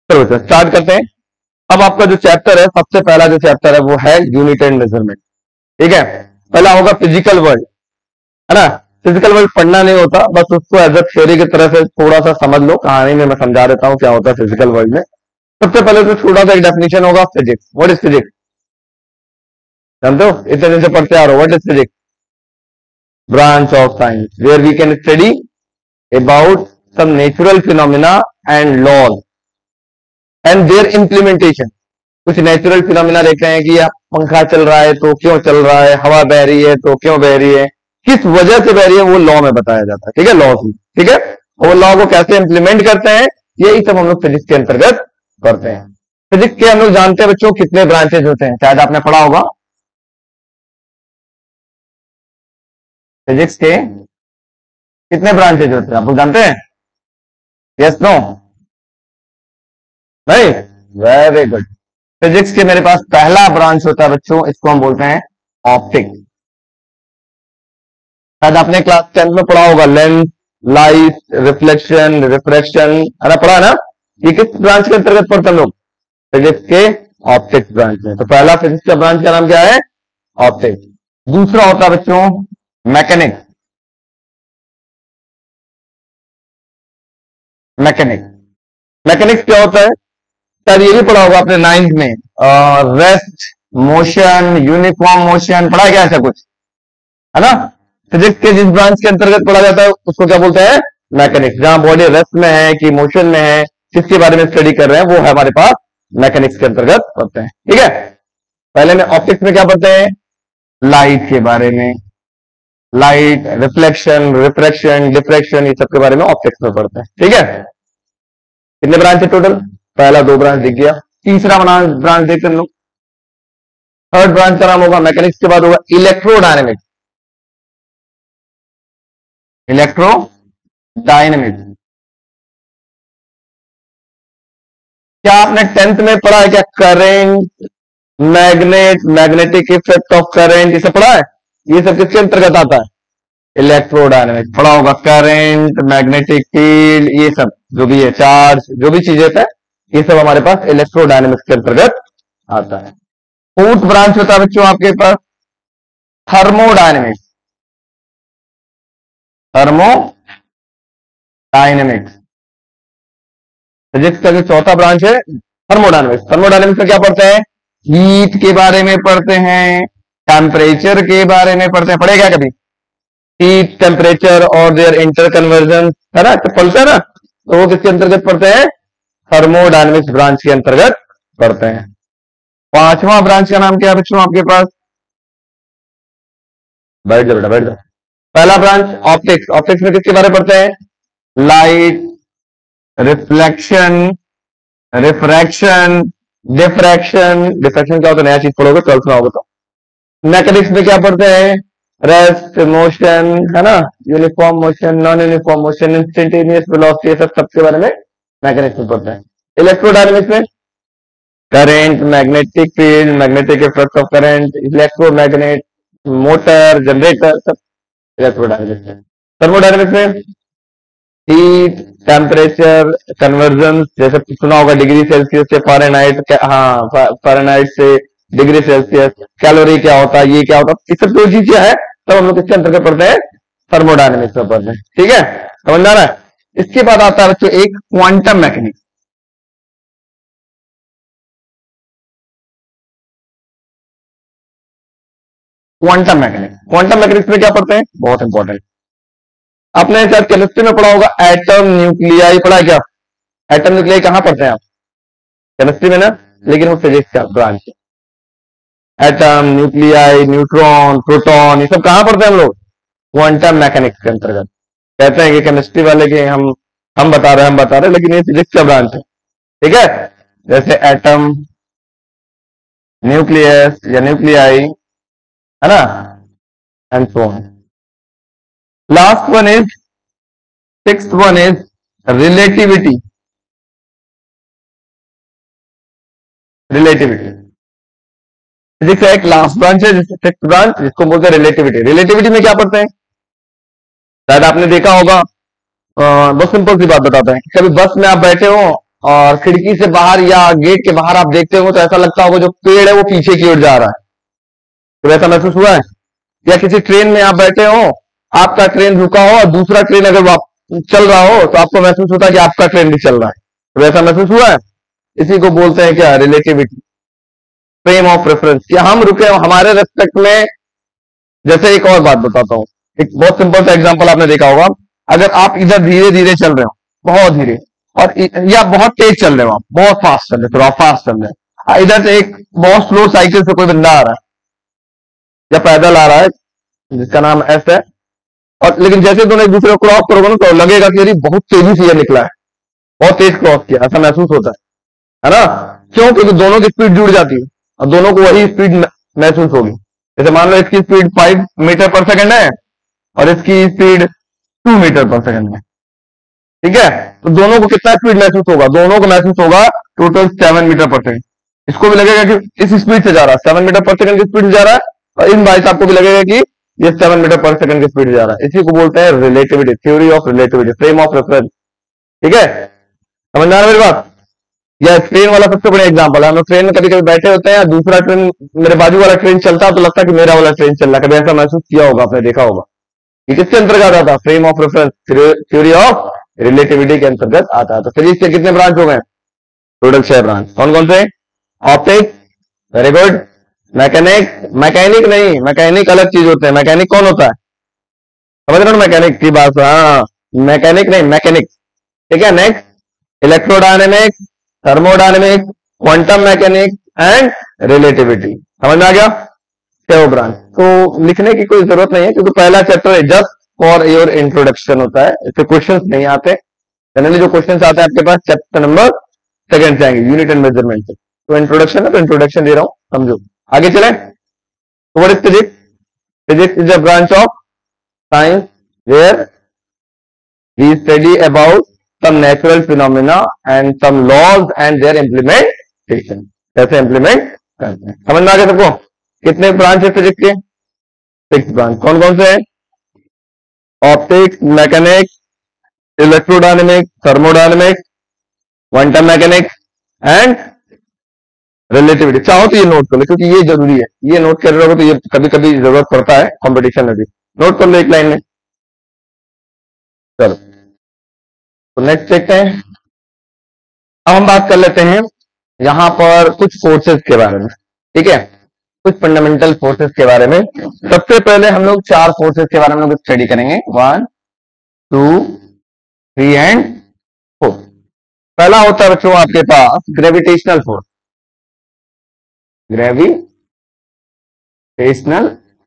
चलो बच्चों स्टार्ट करते हैं। अब आपका जो चैप्टर है, सबसे पहला जो चैप्टर है वो है यूनिट एंड मेजरमेंट। ठीक है, पहला होगा फिजिकल वर्ल्ड, है ना। फिजिकल वर्ल्ड पढ़ना नहीं होता, बस उसको एज अ थ्योरी की तरह से थोड़ा सा समझ लो। कहानी में मैं समझा देता हूँ क्या होता है फिजिकल वर्ल्ड में। सबसे पहले तो छोटा सा एक डेफिनेशन होगा फिजिक्स। What is physics? जानते हो, इतने दिन से पढ़ते आ रहे हो। What is physics? Branch of science where we can study about some natural phenomena and laws and their implementation. कुछ नेचुरल फिनोमिना देख रहे हैं कि यार पंखा चल रहा है तो क्यों चल रहा है, हवा बह रही है तो क्यों बह रही है, किस वजह से बह रही है, वो लॉ में बताया जाता है। ठीक है, लॉ में। ठीक है, वो लॉ को कैसे इंप्लीमेंट करते हैं, यही सब हम लोग फिजिक्स के अंतर्गत करते हैं। फिजिक्स के हम लोग जानते हैं बच्चों कितने ब्रांचेज होते हैं, शायद आपने पढ़ा होगा। फिजिक्स के कितने ब्रांचेज होते हैं आप लोग जानते हैं? Yes no? नहीं? Very good. फिजिक्स के मेरे पास पहला ब्रांच होता है बच्चों, इसको हम बोलते हैं ऑप्टिक्स। शायद आपने क्लास 10 में पढ़ा होगा, लेंस, लाइट, रिफ्लेक्शन, रिफ्रैक्शन, है ना, पढ़ा है ना। ये किस ब्रांच के अंतर्गत पढ़ते हैं लोग? फिजिक्स के ऑप्टिक्स ब्रांच में। तो पहला फिजिक्स का ब्रांच का नाम क्या है? ऑप्टिक्स। दूसरा होता है बच्चों मैकेनिक्स। मैकेनिक्स मैकेनिक्स क्या होता है? शायद ये भी पढ़ा होगा आपने 9th में, रेस्ट, मोशन, यूनिफॉर्म मोशन, पढ़ा है क्या ऐसा कुछ, है ना। फिजिक्स के जिस ब्रांच के अंतर्गत पढ़ा जाता है उसको क्या बोलते हैं? मैकेनिक्स। जहां बॉडी रेस्ट में है कि मोशन में है, किसके बारे में स्टडी कर रहे हैं, वो है हमारे पास मैकेनिक्स के अंतर्गत पढ़ते हैं। ठीक है, पहले में ऑप्टिक्स में क्या पढ़ते हैं? लाइट के बारे में, लाइट, रिफ्लेक्शन, रिफ्रैक्शन, डिफ्रैक्शन, ये सब के बारे में ऑप्टिक्स में पढ़ते हैं। ठीक है, कितने ब्रांच है टोटल? पहला 2 ब्रांच दिख गया। तीसरा ब्रांच देखते हैं लोग। थर्ड ब्रांच का नाम होगा, मैकेनिक्स के बाद होगा इलेक्ट्रोडायनेमिक्स। इलेक्ट्रोडायनेमिक्स क्या आपने 10th में पढ़ा है क्या? Current, magnet, magnetic effect of current, ये सब पढ़ा है? ये सब किसके अंतर्गत आता है? इलेक्ट्रोडायनेमिक्स। पढ़ा होगा करंट, मैग्नेटिक फील्ड, ये सब जो भी है, चार्ज, जो भी चीजें है, ये सब हमारे पास इलेक्ट्रोडायनेमिक्स के अंतर्गत आता है। फोर्थ ब्रांच होता है बच्चों आपके पास थर्मोडायनेमिक्स। थर्मोडायनेमिक्स फिजिक्स का जो चौथा ब्रांच है थर्मोडायनेमिक्स। थर्मोडायनेमिक्स में क्या पढ़ते हैं? हीट के बारे में पढ़ते हैं, टेम्परेचर के बारे में पढ़ते हैं। पढ़े क्या कभी? हीट, टेम्परेचर और देयर इंटर कन्वर्जन, है ना, तो पढ़ते हैं ना। तो वो किसके अंतर्गत पढ़ते हैं? थर्मोडायनेमिक्स ब्रांच के अंतर्गत पढ़ते हैं। पांचवा ब्रांच का नाम क्या है बच्चों आपके पास? बैठ जाओ बेटा, बैठ जाओ। पहला ब्रांच ऑप्टिक्स। ऑप्टिक्स में किसके बारे में पढ़ते हैं? Light, reflection, refraction, diffraction. Diffraction क्या होता है, नया चीज पढ़ोगे 12th में होगा तो। मैकेनिक्स में क्या पढ़ते हैं? रेस्ट, मोशन, है ना, uniform motion, non uniform motion, instantaneous velocity, सब सबके बारे में मैकेनिक्स में पढ़ते हैं। इलेक्ट्रोडायनेमिक्स में current, magnetic field, magnetic effect of current, electromagnet, motor, generator, सब इलेक्ट्रोडायनेमिक्स में। थर्मोडायनेमिक्स में हीट, टेम्परेचर, कन्वर्जन, जैसे सुना होगा डिग्री सेल्सियस से फ़ारेनहाइट, हाँ फ़ारेनहाइट से डिग्री सेल्सियस, कैलोरी क्या होता है, ये क्या होता है, ये सब जो चीजें है तब हम लोग किसके अंतर्गत पढ़ते हैं? थर्मोडायनेमिक्स में पढ़ते हैं। ठीक है, समझ आ रहा है। इसके बाद आता है बच्चों एक quantum mechanics. Quantum mechanics. Quantum mechanics में क्या पढ़ते हैं? बहुत इंपॉर्टेंट, आपने शायद केमिस्ट्री में पढ़ा होगा, एटम, न्यूक्लियाई, पढ़ा है क्या? एटम, न्यूक्लियाई कहां पढ़ते हैं आप? केमिस्ट्री में ना, लेकिन वो फिजिक्स का ब्रांच है। एटम, न्यूक्लियाई, न्यूट्रॉन, प्रोटॉन, ये सब कहां पढ़ते हैं हम लोग? क्वांटम मैकेनिक्स के अंतर्गत। कहते हैं कि केमिस्ट्री वाले के हम बता रहे हैं, लेकिन ये फिजिक्स का ब्रांच है। ठीक है, जैसे एटम, न्यूक्लियस या न्यूक्लियाई, है ना, and so on. Last one is, sixth one is relativity. Relativity physics का एक लास्ट ब्रांच है, सिक्स्थ ब्रांच, जिसको बोलते हैं रिलेटिविटी। रिलेटिविटी में क्या पढ़ते हैं? शायद आपने देखा होगा, बहुत सिंपल सी बात बताते हैं। कभी बस में आप बैठे हो और खिड़की से बाहर या गेट के बाहर आप देखते हो तो ऐसा लगता होगा जो पेड़ है वो पीछे की ओर जा रहा है। तो ऐसा महसूस हुआ है? या किसी ट्रेन में आप बैठे हो, आपका ट्रेन रुका हो और दूसरा ट्रेन अगर चल रहा हो तो आपको महसूस होता है कि आपका ट्रेन भी चल रहा है। तो ऐसा महसूस हुआ है? इसी को बोलते हैं क्या? Relativity, frame of reference. कि हम रुके हमारे रेस्पेक्ट में। जैसे एक और बात बताता हूं, एक बहुत सिंपल सा एग्जांपल आपने देखा होगा। अगर आप इधर धीरे धीरे चल रहे हो, बहुत धीरे, और या बहुत तेज चल रहे हो, आप बहुत फास्ट चल रहे हो, थोड़ा फास्ट चल रहे हो, इधर से एक बहुत स्लो साइकिल से कोई बंदा आ रहा है या पैदल आ रहा है जिसका नाम एस है, और लेकिन जैसे दोनों एक दूसरे को क्रॉस करोगे ना तो लगेगा कि अरे बहुत तेजी से ये निकला है, बहुत तेज क्रॉस किया, ऐसा महसूस होता है ना? क्यों? क्योंकि दोनों की स्पीड जुड़ जाती है और दोनों को वही स्पीड महसूस होगी। जैसे मान लो इसकी स्पीड 5 मीटर पर सेकंड है और इसकी स्पीड 2 मीटर पर सेकंड है, ठीक है? तो दोनों को कितना स्पीड महसूस होगा? दोनों को महसूस होगा टोटल 7 मीटर पर सेकंड। इसको भी लगेगा कि इस स्पीड से जा रहा है, 7 मीटर पर सेकंड की स्पीड से जा रहा है, और इन भाई साहब को भी लगेगा कि ये 7 मीटर पर सेकंड की स्पीड से जा रहा है। इसी को बोलते हैं relativity, theory of relativity, frame of reference. ठीक है, समझ में आ रहा है मेरी बात? या ट्रेन वाला सबसे बड़ा एग्जांपल है। हम लोग ट्रेन में कभी कभी बैठे होते हैं, दूसरा ट्रेन, मेरे बाजू वाला ट्रेन चलता है तो लगता है कि मेरा वाला ट्रेन चल रहा है। कभी ऐसा महसूस किया होगा आपने, देखा होगा? ये किसके अंतर्गत आता है? Frame of reference, theory of relativity के अंतर्गत आता है। तो फिजिक्स के कितने ब्रांच हो गए? Total 6 branch. कौन कौन से? Optics, very good. Mechanic, mechanic नहीं, मैकेनिक अलग चीज होते हैं। मैकेनिक कौन होता है? समझ रहे हो मैकेनिक की बात? हाँ, मैकेनिक नहीं, मैकेनिक। ठीक है, next electrodynamics, thermodynamics, quantum mechanics and relativity. समझ में आ गया? 6 ब्रांच। तो लिखने की कोई जरूरत नहीं है क्योंकि पहला चैप्टर है जस्ट फॉर योर इंट्रोडक्शन होता है, इससे क्वेश्चंस नहीं आते। जनरली जो क्वेश्चंस आते हैं आपके पास चैप्टर नंबर 2 से आएंगे, यूनिट एंड मेजरमेंट से। तो इंट्रोडक्शन है तो इंट्रोडक्शन दे रहा हूं, समझो। आगे चले। What is physics? Physics is a branch of science where we study about some natural phenomena and some laws and their implementation, कैसे इम्प्लीमेंट करते हैं। समझ में आ गया सबको? कितने ब्रांच है फिजिक्स के? 6 ब्रांच। कौन कौन से हैं? Optics, mechanics, electrodynamics, thermodynamics, quantum mechanics and relativity. चाहो तो ये नोट कर लो क्योंकि ये जरूरी है। ये नोट कर रहे हो तो ये कभी कभी जरूरत पड़ता है कंपटीशन में भी। नोट कर लो एक लाइन में। चलो, तो नेक्स्ट देखते हैं। अब हम बात कर लेते हैं यहां पर कुछ फोर्सेस के बारे में। ठीक है, कुछ फंडामेंटल फोर्सेस के बारे में। सबसे पहले हम लोग 4 फोर्सेस के बारे में लोग स्टडी करेंगे, 1 2 3 एंड 4। पहला होता है बच्चों आपके पास ग्रेविटेशनल फोर्स। ग्रेविटेशनल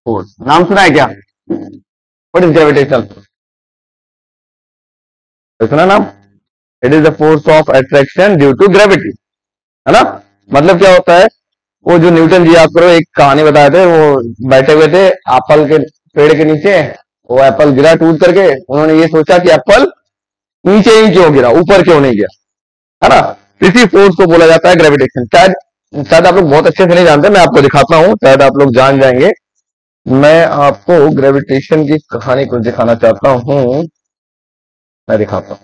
फोर्स नाम सुना है क्या? What is gravitational force? सुना नाम? It is the force of attraction due to gravity, है ना? मतलब क्या होता है? वो जो न्यूटन जी, आप करो, एक कहानी बताए थे, वो बैठे हुए थे एप्पल के पेड़ के नीचे, वो एप्पल गिरा टूट करके, उन्होंने ये सोचा कि एप्पल नीचे ही क्यों गिरा, ऊपर क्यों नहीं गिरा, है ना? इसी फोर्स को बोला जाता है ग्रेविटेशन। शायद शायद आप लोग बहुत अच्छे से नहीं जानते, मैं आपको दिखाता हूं, शायद आप लोग जान जाएंगे। मैं आपको ग्रेविटेशन की कहानी को दिखाना चाहता हूं, मैं दिखाता हूं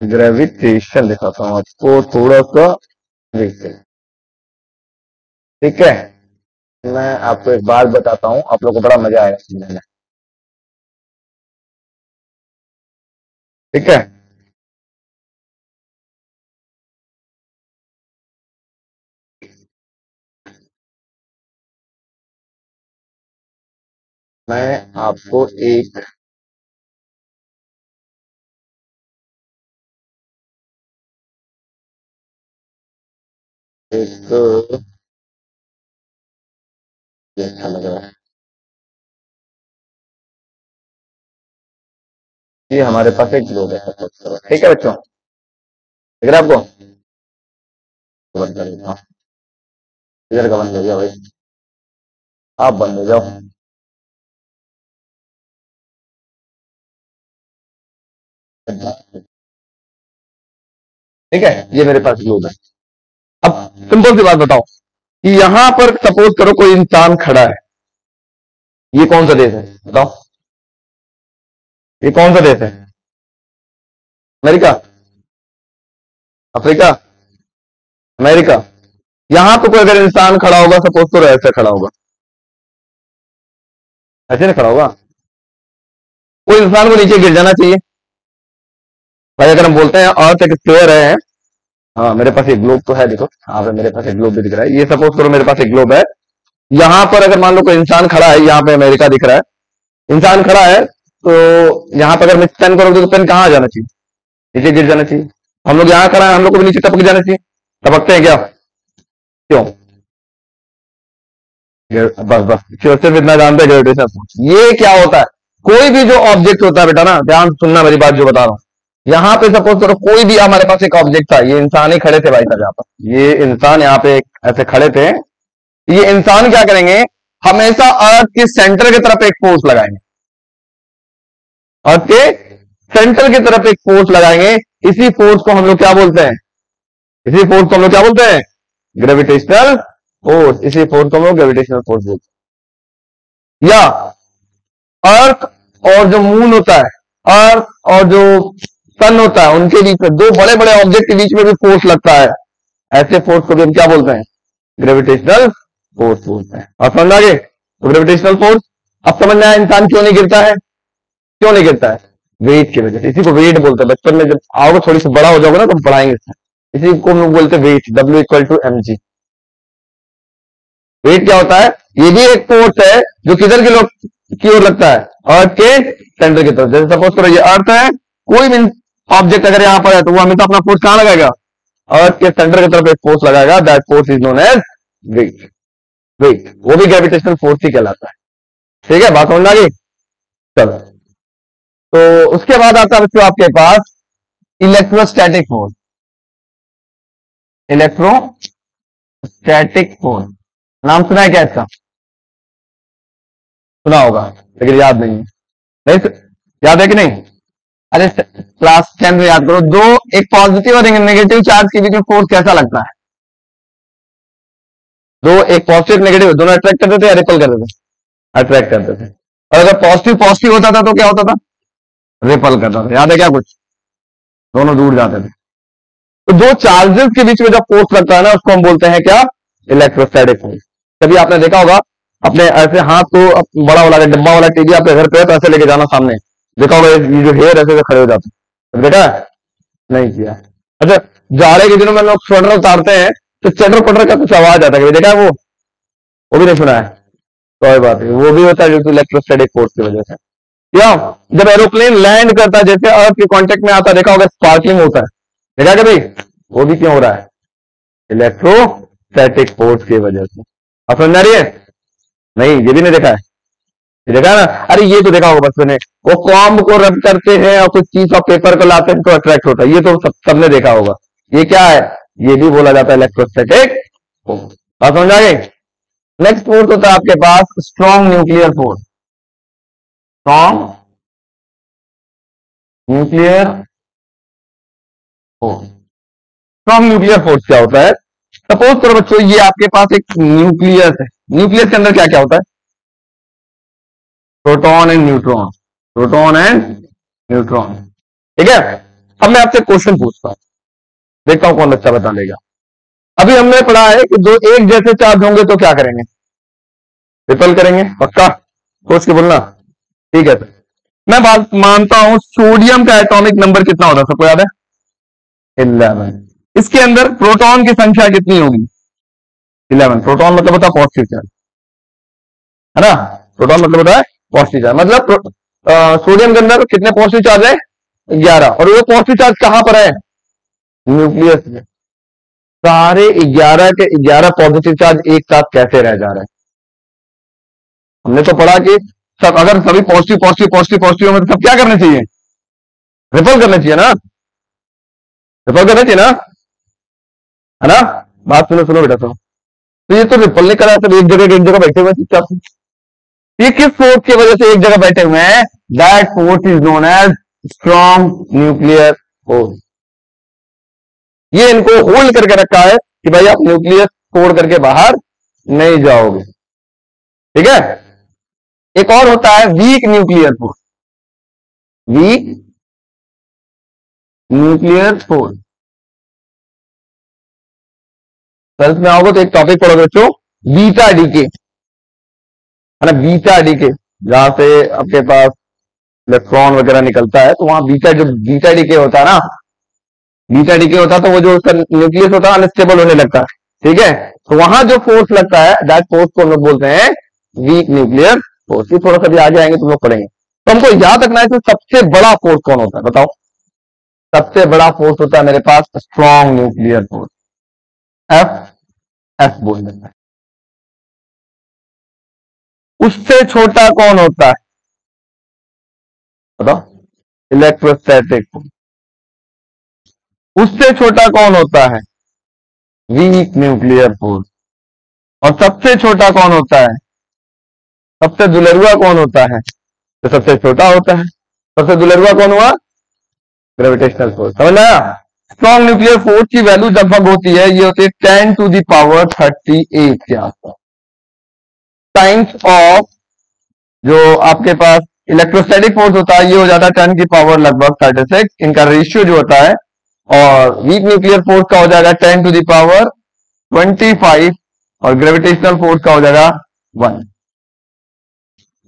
ग्रेविटेशन, दिखाता हूं आपको थोड़ा सा, देखते हैं। ठीक है, मैं आपको एक बात बताता हूं, आप लोग को बड़ा मजा आएगा सुनने में। ठीक है, मैं आपको एक ये अच्छा लग रहा है। ये हमारे पास एक ग्लोब है, ठीक है बच्चों, दिख रहा है आपको? तो बंद कर देता हूं। इधर का बंद हो गया भाई, आप बंद हो जाओ। ठीक है, ये मेरे पास ग्लोब है। अब सिंपल सी बात बताओ कि यहां पर सपोज करो कोई इंसान खड़ा है, ये कौन सा देश है बताओ? ये कौन सा देश है? अमेरिका? Africa, America. यहां पे कोई अगर इंसान खड़ा होगा, सपोज तो ऐसे खड़ा होगा, ऐसे नहीं खड़ा होगा, कोई इंसान को नीचे गिर जाना चाहिए भाई। अगर हम बोलते हैं अर्थ एक स्फीयर है, हाँ मेरे पास एक ग्लोब तो है, देखो हाँ पे मेरे पास एक ग्लोब भी दिख रहा है, ये सपोज करो मेरे पास एक ग्लोब है। यहां पर अगर मान लो कोई इंसान खड़ा है, यहाँ पे अमेरिका दिख रहा है, इंसान खड़ा है, तो यहाँ पर अगर मैं पेन करोगे तो पेन कहाँ आ जाना चाहिए, नीचे गिर जाना चाहिए। हम लोग यहाँ खड़ा है, हम लोग को भी नीचे टपक जाना चाहिए। टपकते हैं क्या? क्यों? बस बस सिर्फ इतना जानते हैं, ग्रेविटेशन फोर्स। ये क्या होता है? कोई भी जो ऑब्जेक्ट होता है बेटा ना, ध्यान से सुनना मेरी बात जो बता रहा हूँ। यहाँ पे सपोज करो कोई भी हमारे पास एक ऑब्जेक्ट था, ये इंसान ही खड़े थे भाई साहब यहाँ पर, ये इंसान यहाँ पे ऐसे खड़े थे। ये इंसान क्या करेंगे, हमेशा अर्थ के सेंटर की तरफ एक फोर्स लगाएंगे, अर्थ के सेंटर की तरफ एक फोर्स लगाएंगे। इसी फोर्स को हम लोग क्या बोलते हैं? इसी फोर्स को हम लोग क्या बोलते हैं? Gravitational force. इसी फोर्स को हम लोग ग्रेविटेशनल फोर्स बोलते हैं। या अर्थ और जो मून होता है, अर्थ और जो सन होता है, उनके बीच में दो बड़े बड़े ऑब्जेक्ट के बीच में भी फोर्स लगता है, ऐसे फोर्स को भी हम क्या बोलते हैं? ग्रेविटेशनल फोर्स बोलते हैं। और समझ आ गए? तो ग्रेविटेशनल फोर्स। अब समझ में आया इंसान क्यों नहीं गिरता है? क्यों नहीं गिरता है? वेट की वजह से। इसी को वेट बोलते हैं। बचपन में जब आओगे थोड़ी सी बड़ा हो जाओगे ना तो पढ़ाएंगे इसमें। इसी को हम लोग बोलते हैं वेट, W=mg। वेट क्या होता है? ये भी एक फोर्स है जो किधर की ओर लगता है? अर्थ के सेंटर की तरफ। जैसे सपोज करो ये अर्थ है, कोई भी ऑब्जेक्ट अगर यहां पर है तो वो हमेशा अपना फोर्स कहां लगाएगा? अर्थ के सेंटर की तरफ एक फोर्स लगाएगा। That force is known as weight. Weight वो भी ग्रेविटेशनल फोर्स ही कहलाता है। ठीक है, बात समझ आ गई? चलो, तो उसके बाद आता है बच्चों आपके पास इलेक्ट्रोस्टैटिक फोर्स। इलेक्ट्रोस्टैटिक फोर्स नाम सुना है क्या इसका? सुना होगा लेकिन याद नहीं है। नहीं याद है कि नहीं? अरे क्लास 10 में याद करो। दो एक पॉजिटिव और एक नेगेटिव चार्ज के बीच में फोर्स कैसा लगता है? दो एक पॉजिटिव नेगेटिव दोनों अट्रैक्ट करते थे या रिपल करते थे? अट्रैक्ट करते थे। और अगर पॉजिटिव पॉजिटिव होता था तो क्या होता था? रिपल करता था। याद है क्या कुछ? दोनों दूर जाते थे। तो दो चार्जेस के बीच में जब फोर्स लगता है ना, उसको हम बोलते हैं क्या? Electrostatic force. कभी आपने देखा होगा अपने ऐसे हाथ को बड़ा वाला डिब्बा वाला टीवी आपके घर पे है तो ऐसे लेके जाना सामने, देखा होगा ये जो हेयर ऐसे खड़े हो जाते हैं, देखा है? नहीं किया। अच्छा, जाड़े के दिनों में लोग स्वेटर उतारते हैं तो चटर पटर का कुछ आवाज आता है, कभी देखा है वो भी नहीं सुना है? कोई बात नहीं, वो भी होता है इलेक्ट्रोस्टैटिक फोर्स की वजह से। या जब एरोप्लेन लैंड करता है, जैसे अर्थ के कांटेक्ट में आता है, देखा होगा स्पार्कलिंग होता है, देखा क्या भाई? वो भी क्यों हो रहा है? इलेक्ट्रोस्टैटिक फोर्स की वजह से। अब समझ आ रही है? नहीं, ये भी नहीं देखा है? ये देखा है ना? अरे ये तो देखा होगा बच्चों ने, वो कॉम्ब को रब करते हैं और कुछ चीज ऑफ पेपर को लाते हैं तो अट्रैक्ट होता है, ये तो सबने देखा होगा। ये क्या है? ये भी बोला जाता है इलेक्ट्रोस्टैटिक फोर्स। अब समझ आ गई? नेक्स्ट फोर्स होता है आपके पास strong nuclear force. Strong nuclear force. Strong nuclear force क्या होता है? सपोज करो बच्चों ये आपके पास एक न्यूक्लियस है, न्यूक्लियस के अंदर क्या क्या होता है? Proton and neutron. Proton and neutron. ठीक है, अब मैं आपसे क्वेश्चन पूछता हूं, देखता हूं कौन बच्चा बता देगा। अभी हमने पढ़ा है कि दो एक जैसे चार्ज होंगे तो क्या करेंगे? रिपल करेंगे। पक्का सोच के बोलना। ठीक है सर, मैं बात मानता हूं सोडियम का एटॉमिक नंबर कितना होता है, सबको याद है? 11। इसके अंदर प्रोटॉन की संख्या कितनी होगी? 11। प्रोटॉन मतलब होता है पॉजिटिव चार्ज, है ना? प्रोटॉन मतलब होता है पॉजिटिव चार्ज। मतलब सोडियम के अंदर कितने पॉजिटिव चार्ज है? 11। और वो पॉजिटिव चार्ज कहां पर है? न्यूक्लियस में। सारे 11 के 11 पॉजिटिव चार्ज एक साथ कैसे रह जा रहे हैं? हमने तो पढ़ा कि सब अगर सभी पॉजिटिव पॉजिटिव पॉजिटिव पॉजिटिव में तो सब क्या करना चाहिए? रिपल करना चाहिए ना? रिपल करना चाहिए ना? है ना? बात सुनो सुनो बेटा सुनो। तो ये तो रिपल नहीं करा, सब एक जगह बैठे हुए चुपचाप से। ये किस फोर्स की वजह से एक जगह बैठे हुए हैं? That force is known as strong nuclear force. ये इनको होल्ड करके रखा है कि भाई आप न्यूक्लियस तोड़ करके बाहर नहीं जाओगे। ठीक है, एक और होता है week nuclear force. Week nuclear force. Twelfth में आओगे तो एक टॉपिक पढ़ोगे बच्चों, बीटा डीके, है ना, बीटा डीके, जहां से आपके पास इलेक्ट्रॉन वगैरह निकलता है, तो वहां बीटा, जो बीटा डीके होता है ना, बीटा डीके होता है तो वो जो उसका न्यूक्लियस होता है अनस्टेबल होने लगता है, ठीक है। तो वहां जो फोर्स लगता है, दैट फोर्स को हम लोग बोलते हैं वीक न्यूक्लियर फोर्स। ये थोड़ा सा भी आगे आएंगे तुम लोग पढ़ेंगे। तो हमको याद रखना है कि सबसे बड़ा फोर्स कौन होता है, बताओ। सबसे बड़ा फोर्स होता है मेरे पास strong nuclear force, F, F बोल देना है। उससे छोटा कौन होता है, बताओ, इलेक्ट्रोस्टैटिक फोर्स। उससे छोटा कौन होता है, वीक न्यूक्लियर फोर्स। और सबसे छोटा कौन होता है, सबसे दुलरुआ कौन होता है, तो सबसे छोटा होता है। सबसे दुलरुआ कौन हुआ, ग्रेविटेशनल फोर्स। समझ आया। स्ट्रॉन्ग न्यूक्लियर फोर्स की वैल्यू लगभग होती है, ये होती है 10⁻38 के आसपास टाइम्स ऑफ जो आपके पास इलेक्ट्रोस्टैटिक फोर्स होता है, ये हो जाता है 10 की पावर लगभग 36, इनका रेशियो जो होता है। और वीक न्यूक्लियर फोर्स का हो जाएगा 10⁻25 और ग्रेविटेशनल फोर्स का हो जाएगा 1।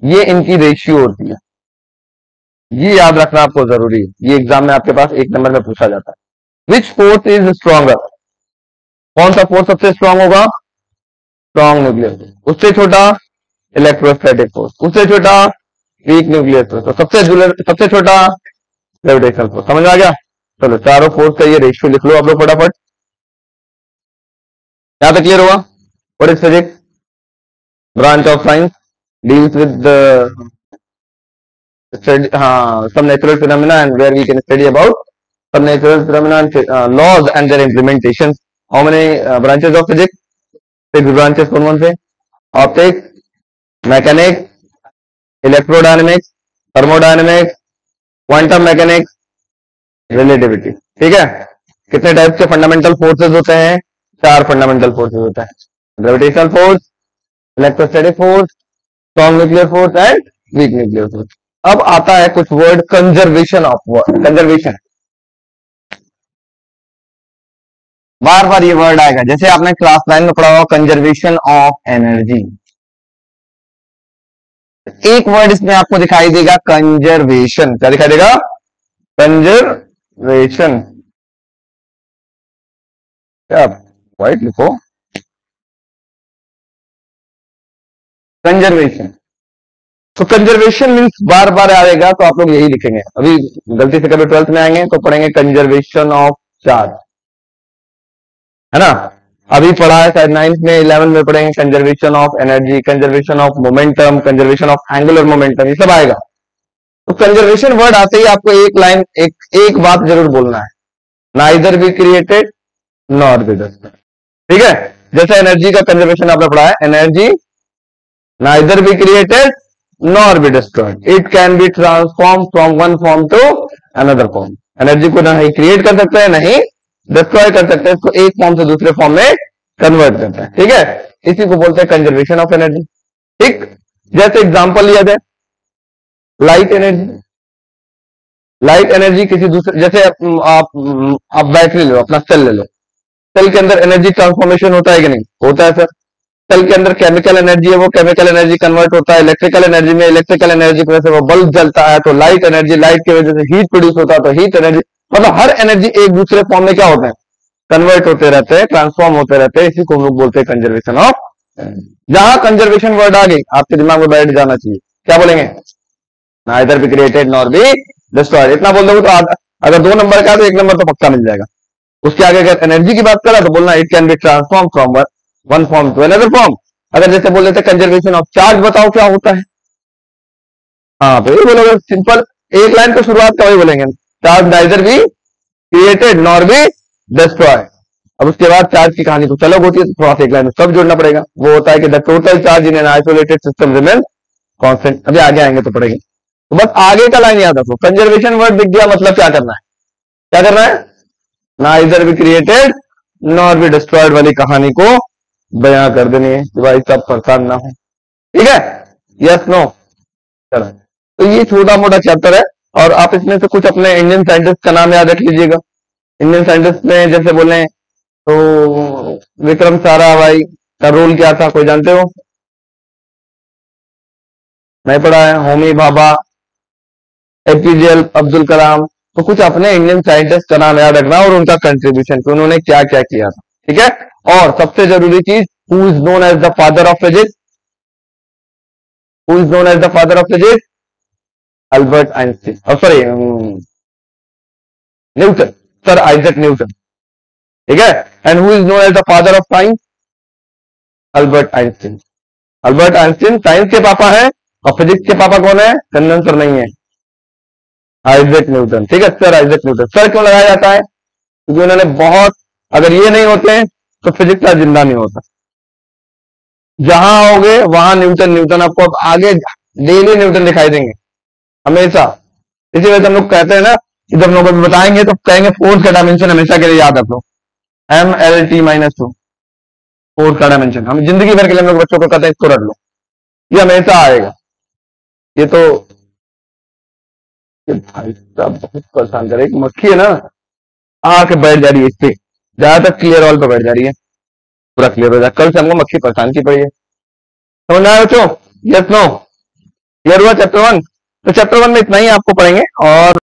ये इनकी रेशियो होती है, ये याद रखना आपको जरूरी है। ये एग्जाम में आपके पास 1 नंबर में पूछा जाता है। विच फोर्स इज स्ट्रॉन्गर, कौन सा फोर्स सबसे स्ट्रांग होगा, स्ट्रॉन्ग न्यूक्लियर। उससे छोटा इलेक्ट्रोस्टैटिक फोर्स, उससे छोटा वीक न्यूक्लियर फोर्स, तो सबसे छोटा ग्रेविटेशनल फोर्स। समझ आ गया। चलो चारों फोर्स का ये रेशियो लिख लो आप लोग फटाफट, यहां तक क्लियर हुआ। What is physics, branch of science deals with some natural phenomena and where we can study about some natural phenomena and laws and their implementation. How many branches of physics? 6 branches. कौन से, optics, mechanics, electrodynamics, thermodynamics, quantum mechanics, relativity. ठीक है। कितने type के fundamental forces होते हैं, 4 fundamental forces होते हैं, gravitational force, electrostatic force, strong nuclear force and weak nuclear force. अब आता है कुछ word, conservation of word, conservation. बार बार ये वर्ड आएगा, जैसे आपने क्लास 9 में पढ़ा हुआ कंजर्वेशन ऑफ एनर्जी। एक वर्ड इसमें आपको दिखाई देगा कंजर्वेशन, क्या दिखाई देगा, कंजर्वेशन। क्या व्हाइट लिखो, कंजर्वेशन। तो कंजर्वेशन मीन्स बार बार आएगा, तो आप लोग यही लिखेंगे। अभी गलती से कभी 12th में आएंगे तो पढ़ेंगे कंजर्वेशन ऑफ चार्ज, है ना। अभी पढ़ा है शायद 9th में, 11th में पढ़ेंगे conservation of energy, conservation of momentum, conservation of angular momentum, ये सब आएगा। तो कंजर्वेशन वर्ड आते ही आपको एक लाइन, एक बात जरूर बोलना है, neither be created nor be destroyed. ठीक है। जैसे एनर्जी का कंजर्वेशन आपने पढ़ा है, energy neither be created nor be destroyed, it can be transform from one form to another form. Energy को नहीं क्रिएट कर सकते हैं, नहीं डिस्ट्रॉय कर सकते हैं, इसको एक फॉर्म से दूसरे फॉर्म में कन्वर्ट करते हैं। ठीक है। इसी को बोलते हैं कंजर्वेशन ऑफ एनर्जी। ठीक। जैसे एग्जांपल लिया जाए, लाइट एनर्जी। लाइट एनर्जी किसी दूसरे, जैसे आप बैटरी ले लो, अपना सेल ले लो, सेल के अंदर एनर्जी ट्रांसफॉर्मेशन होता है कि नहीं, होता है सर। सेल के अंदर केमिकल एनर्जी है, वो केमिकल एनर्जी कन्वर्ट होता है इलेक्ट्रिकल एनर्जी में, इलेक्ट्रिकल एनर्जी की वजह से वो बल्ब जलता है, तो लाइट एनर्जी, लाइट की वजह से हीट प्रोड्यूस होता है, तो हीट एनर्जी। मतलब हर एनर्जी एक दूसरे फॉर्म में क्या होते हैं, कन्वर्ट होते रहते हैं, ट्रांसफॉर्म होते रहते हैं। इसी को हम लोग बोलते हैं कंजर्वेशन ऑफ। जहां कंजर्वेशन वर्ड आ गई आपके दिमाग में बैठ जाना चाहिए, क्या बोलेंगे, neither be created nor be destroyed. इतना बोल दोगे तो अगर 2 नंबर का है तो 1 नंबर तो पक्का मिल जाएगा। उसके आगे अगर एनर्जी की बात करा तो बोलना it can be transform from one form to another form. अगर जैसे बोल लेते कंजर्वेशन ऑफ चार्ज, बताओ क्या होता है। हाँ तो ये बोलोगे सिंपल, एक लाइन को शुरुआत का वही बोलेंगे, charge neither be created nor be destroy. अब उसके बाद चार्ज की कहानी कुछ अलग होती है, तो थोड़ा सा एक लाइन में सब जोड़ना पड़ेगा। वो होता है कि the total charge in an isolated system remain constant. अभी आगे आएंगे तो पढ़ेंगे, तो बस आगे का लाइन याद रखो। कंजर्वेशन वर्ड दिख गया, मतलब क्या करना है, क्या करना है, neither be created nor be destroyed वाली कहानी को बयां कर देनी है कि भाई सब परेशान ना हो। ठीक है। Yes no. चलो, तो ये छोटा मोटा चैप्टर है, और आप इसमें से कुछ अपने इंडियन साइंटिस्ट का नाम याद रख लीजिएगा। इंडियन साइंटिस्ट में जैसे बोले तो विक्रम साराभाई का रोल क्या था, कोई जानते हो? नहीं पढ़ा है? होमी भाभा, एपीजे अब्दुल कलाम। तो कुछ अपने इंडियन साइंटिस्ट का नाम याद रखना और उनका कंट्रीब्यूशन कि उन्होंने क्या क्या किया था, ठीक है। और सबसे जरूरी चीज, who is known as the father of physics? Who is known as the father of physics? Albert Einstein, sorry, Newton, sir Isaac Newton, ठीक है। And who is known as the father of science? Albert Einstein. Albert Einstein science के पापा हैं और physics के पापा कौन है? कंडेंसर नहीं है, आइजक न्यूटन, ठीक है। Sir Isaac Newton. सर क्यों लगाया जाता है? क्योंकि उन्होंने बहुत, अगर ये नहीं होते तो फिजिक्स का जिंदा नहीं होता। जहां आओगे वहां न्यूटन न्यूटन, आपको अब आगे डेली न्यूटन दिखाई देंगे हमेशा। इसी वजह से हम लोग कहते हैं ना कि जब लोग बताएंगे तो कहेंगे फोर्स का डायमेंशन हमेशा के लिए याद रख लो, MLT-2, फोर्स का डायमेंशन। हम जिंदगी भर के लिए हम लोग बच्चों को कहते हैं इसको रख लो, ये हमेशा आएगा। ये तो, ये भाई साहब बहुत परेशान करे, एक मक्खी है ना, आके बैठ जा रही है इस पे, ज्यादातर क्लियर ऑल पे बैठ जा रही है, पूरा क्लियर हो जाए। कल से हमको मक्खी परेशान की पड़ी है, समझ में आया बच्चों? Yes no? क्लियर हुआ चैप्टर 1? तो चैप्टर 1 में इतना ही आपको पढ़ेंगे और